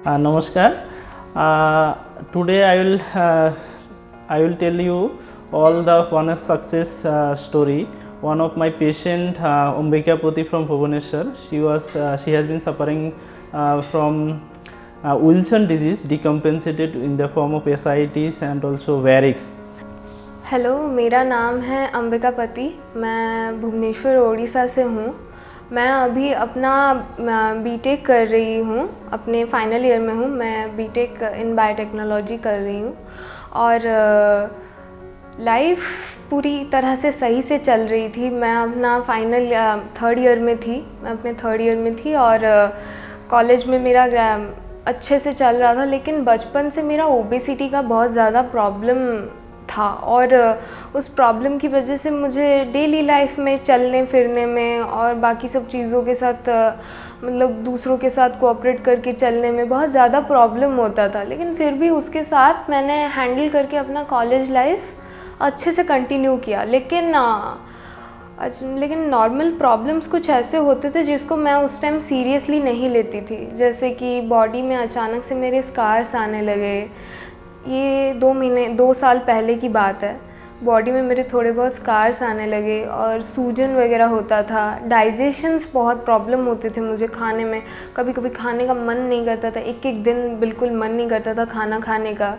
Namaskar. Today I will tell you all the one of success story. One of my patient Ambika Poti from Bhubaneswar. She has been suffering from Wilson disease, decompensated in the form of ascites and also varix. Hello, मेरा नाम है अंबिका पति। मैं भुवनेश्वर ओडिशा से हूँ। मैं अभी अपना बीटेक कर रही हूँ, अपने फाइनल ईयर में हूँ। मैं बीटेक इन बायोटेक्नोलॉजी कर रही हूँ और लाइफ पूरी तरह से सही से चल रही थी। मैं अपना फाइनल थर्ड ईयर में थी और कॉलेज में मेरा अच्छे से चल रहा था, लेकिन बचपन से मेरा ओबेसिटी का बहुत ज़्यादा प्रॉब्लम था और उस प्रॉब्लम की वजह से मुझे डेली लाइफ में चलने फिरने में और बाकी सब चीज़ों के साथ मतलब दूसरों के साथ कोऑपरेट करके चलने में बहुत ज़्यादा प्रॉब्लम होता था। लेकिन फिर भी उसके साथ मैंने हैंडल करके अपना कॉलेज लाइफ अच्छे से कंटिन्यू किया। लेकिन नॉर्मल प्रॉब्लम्स कुछ ऐसे होते थे जिसको मैं उस टाइम सीरियसली नहीं लेती थी। जैसे कि बॉडी में अचानक से मेरे स्कार्स आने लगे। ये 2 साल पहले की बात है। बॉडी में मेरे थोड़े बहुत स्कार्स आने लगे और सूजन वगैरह होता था। डाइजेशंस बहुत प्रॉब्लम होते थे मुझे खाने में। कभी कभी खाने का मन नहीं करता था, एक दिन बिल्कुल मन नहीं करता था खाना खाने का।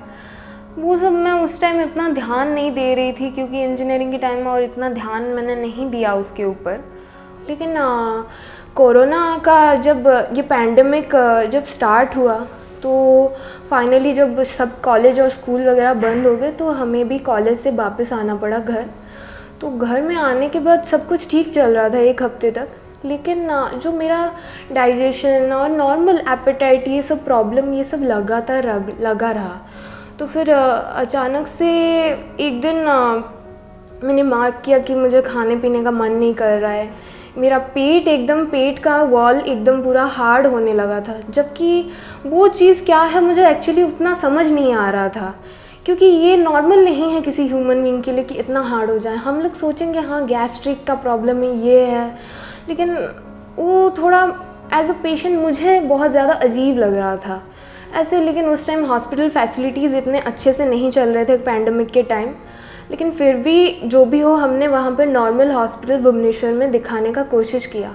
वो सब मैं उस टाइम इतना ध्यान नहीं दे रही थी क्योंकि इंजीनियरिंग के टाइम में और इतना ध्यान मैंने नहीं दिया उसके ऊपर। लेकिन कोरोना का जब ये पैंडेमिक जब स्टार्ट हुआ तो फाइनली जब सब कॉलेज और स्कूल वगैरह बंद हो गए तो हमें भी कॉलेज से वापस आना पड़ा घर। तो घर में आने के बाद सब कुछ ठीक चल रहा था 1 हफ्ते तक। लेकिन जो मेरा डाइजेशन और नॉर्मल एपेटाइट ये सब प्रॉब्लम ये सब लगातार लगा रहा। तो फिर अचानक से एक दिन मैंने मार्क किया कि मुझे खाने पीने का मन नहीं कर रहा है। मेरा पेट का वॉल एकदम पूरा हार्ड होने लगा था, जबकि वो चीज़ क्या है मुझे एक्चुअली उतना समझ नहीं आ रहा था क्योंकि ये नॉर्मल नहीं है किसी ह्यूमन बीइंग के लिए कि इतना हार्ड हो जाए। हम लोग सोचेंगे हाँ गैस्ट्रिक का प्रॉब्लम है, ये है, लेकिन वो थोड़ा एज अ पेशेंट मुझे बहुत ज़्यादा अजीब लग रहा था ऐसे। लेकिन उस टाइम हॉस्पिटल फैसिलिटीज़ इतने अच्छे से नहीं चल रहे थे पैंडेमिक के टाइम। लेकिन फिर भी जो भी हो हमने वहाँ पर नॉर्मल हॉस्पिटल भुवनेश्वर में दिखाने का कोशिश किया।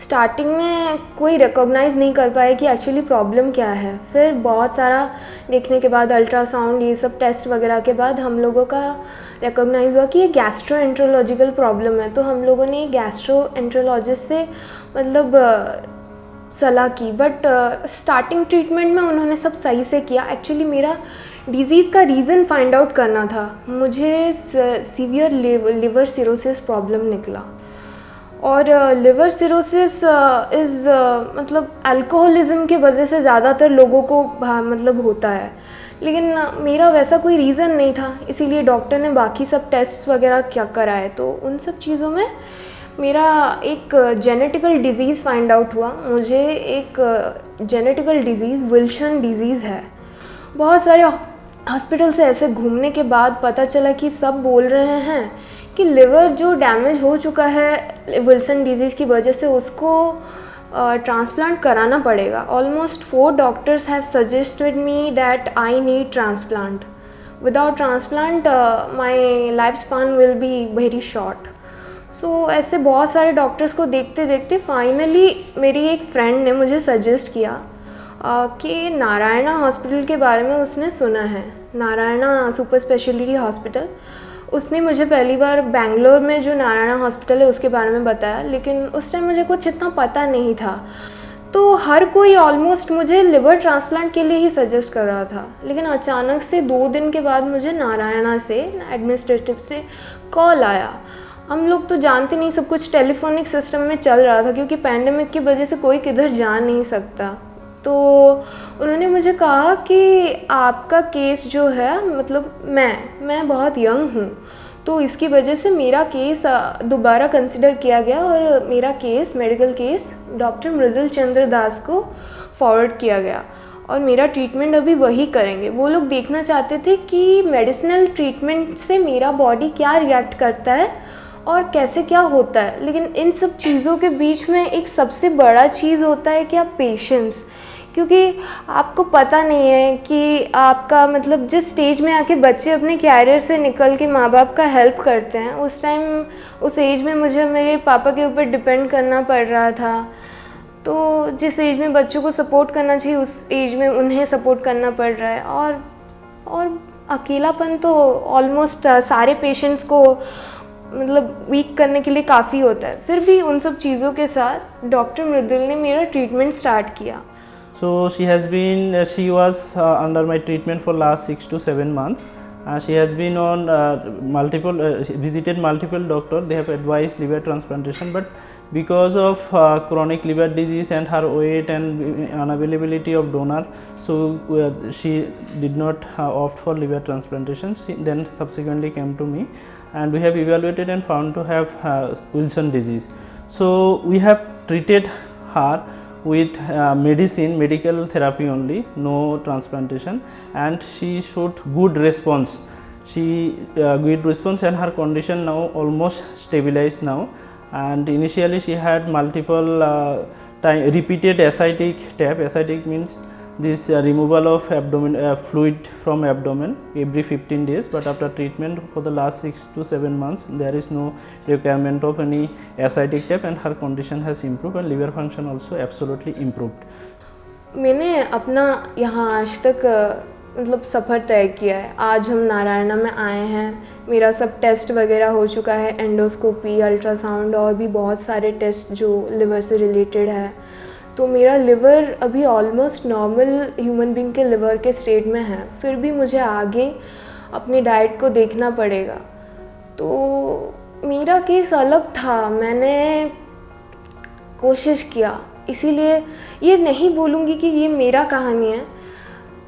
स्टार्टिंग में कोई रिकॉग्नाइज़ नहीं कर पाया कि एक्चुअली प्रॉब्लम क्या है। फिर बहुत सारा देखने के बाद अल्ट्रासाउंड ये सब टेस्ट वगैरह के बाद हम लोगों का रिकॉग्नाइज़ हुआ कि ये गैस्ट्रोएंट्रोलॉजिकल प्रॉब्लम है। तो हम लोगों ने गैस्ट्रोएंट्रोलॉजिस्ट से मतलब सलाह की, बट स्टार्टिंग ट्रीटमेंट में उन्होंने सब सही से किया। एक्चुअली मेरा डिज़ीज़ का रीज़न फाइंड आउट करना था। मुझे सीवियर लिवर सिरोसिस प्रॉब्लम निकला और लिवर सिरोसिस इज़ मतलब अल्कोहलिज्म की वजह से ज़्यादातर लोगों को मतलब होता है। लेकिन मेरा वैसा कोई रीज़न नहीं था, इसीलिए डॉक्टर ने बाकी सब टेस्ट वगैरह क्या कराए तो उन सब चीज़ों में मेरा एक जेनेटिकल डिज़ीज़ फाइंड आउट हुआ। मुझे एक जेनेटिकल डिज़ीज़ विल्सन डिज़ीज़ है। बहुत सारे हॉस्पिटल से ऐसे घूमने के बाद पता चला कि सब बोल रहे हैं कि लिवर जो डैमेज हो चुका है विल्सन डिज़ीज़ की वजह से उसको ट्रांसप्लांट कराना पड़ेगा। Almost 4 doctors have suggested me that I need transplant. Without transplant my life span will be very short. So ऐसे बहुत सारे डॉक्टर्स को देखते देखते फाइनली मेरी एक फ्रेंड ने मुझे सजेस्ट किया कि नारायणा हॉस्पिटल के बारे में उसने सुना है। नारायणा सुपर स्पेशलिटी हॉस्पिटल, उसने मुझे पहली बार बेंगलोर में जो नारायणा हॉस्पिटल है उसके बारे में बताया। लेकिन उस टाइम मुझे कुछ इतना पता नहीं था। तो हर कोई ऑलमोस्ट मुझे लिवर ट्रांसप्लांट के लिए ही सजेस्ट कर रहा था। लेकिन अचानक से 2 दिन के बाद मुझे नारायणा से एडमिनिस्ट्रेटिव से कॉल आया। हम लोग तो जानते नहीं, सब कुछ टेलीफोनिक सिस्टम में चल रहा था क्योंकि पैंडेमिक की वजह से कोई किधर जा नहीं सकता। तो उन्होंने मुझे कहा कि आपका केस जो है मतलब मैं बहुत यंग हूँ तो इसकी वजह से मेरा केस दोबारा कंसिडर किया गया और मेरा केस मेडिकल केस डॉक्टर मृदुल चंद्र दास को फॉरवर्ड किया गया और मेरा ट्रीटमेंट अभी वही करेंगे। वो लोग देखना चाहते थे कि मेडिसिनल ट्रीटमेंट से मेरा बॉडी क्या रिएक्ट करता है और कैसे क्या होता है। लेकिन इन सब चीज़ों के बीच में एक सबसे बड़ा चीज़ होता है कि आप पेशेंस, क्योंकि आपको पता नहीं है कि आपका मतलब जिस स्टेज में आके बच्चे अपने कैरियर से निकल के माँ बाप का हेल्प करते हैं, उस टाइम उस एज में मुझे मेरे पापा के ऊपर डिपेंड करना पड़ रहा था। तो जिस एज में बच्चों को सपोर्ट करना चाहिए उस एज में उन्हें सपोर्ट करना पड़ रहा है। और अकेलापन तो ऑलमोस्ट सारे पेशेंट्स को मतलब वीक करने के लिए काफ़ी होता है। फिर भी उन सब चीज़ों के साथ डॉक्टर मृदुल ने मेरा ट्रीटमेंट स्टार्ट किया। So she was under my treatment for last 6 to 7 months. She has been on visited multiple doctors. They have advised liver transplantation, but because of chronic liver disease and her weight and unavailability of donor, so she did not opt for liver transplantation. She then subsequently came to me, and we have evaluated and found to have Wilson disease. So we have treated her with medical therapy only, no transplantation, and she showed good response. Good response, and her condition now almost stabilized now. And initially she had multiple repeated ascitic tap. Ascitic means this removal of fluid from abdomen every 15 days, but after treatment for the last 6 to 7 months there is no requirement of any ascitic tap, and her condition has improved and liver function also absolutely improved. मैंने अपना यहाँ आज तक मतलब सफ़र तय किया है। आज हम नारायणा में आए हैं, मेरा सब टेस्ट वगैरह हो चुका है, एंडोस्कोपी, अल्ट्रासाउंड और भी बहुत सारे टेस्ट जो लिवर से रिलेटेड है। तो मेरा लिवर अभी ऑलमोस्ट नॉर्मल ह्यूमन बीइंग के लिवर के स्टेट में है। फिर भी मुझे आगे अपनी डाइट को देखना पड़ेगा। तो मेरा केस अलग था, मैंने कोशिश किया, इसीलिए ये नहीं बोलूँगी कि ये मेरा कहानी है।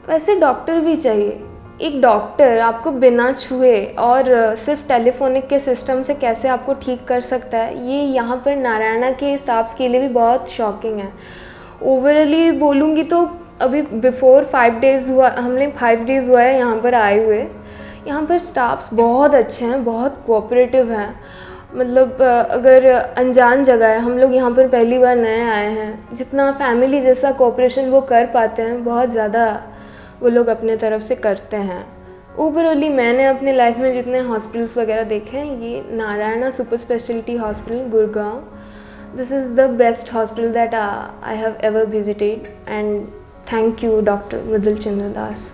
वैसे डॉक्टर भी चाहिए। एक डॉक्टर आपको बिना छुए और सिर्फ टेलीफोनिक के सिस्टम से कैसे आपको ठीक कर सकता है, ये यहाँ पर नारायणा के स्टाफ्स के लिए भी बहुत शॉकिंग है। ओवरऑली बोलूँगी तो अभी बिफोर 5 डेज़ हुआ, हमने 5 डेज़ हुआ है यहाँ पर आए हुए। यहाँ पर स्टाफ्स बहुत अच्छे हैं, बहुत कोऑपरेटिव हैं। मतलब अगर अनजान जगह है, हम लोग यहाँ पर पहली बार नए आए हैं, जितना फैमिली जैसा कोऑपरेशन वो कर पाते हैं बहुत ज़्यादा वो लोग अपने तरफ से करते हैं। ओवरऑली मैंने अपने लाइफ में जितने हॉस्पिटल्स वगैरह देखे हैं, ये Narayana super speciality hospital Gurgaon, this is the best hospital that I have ever visited, and thank you doctor Mridul Chandra Das.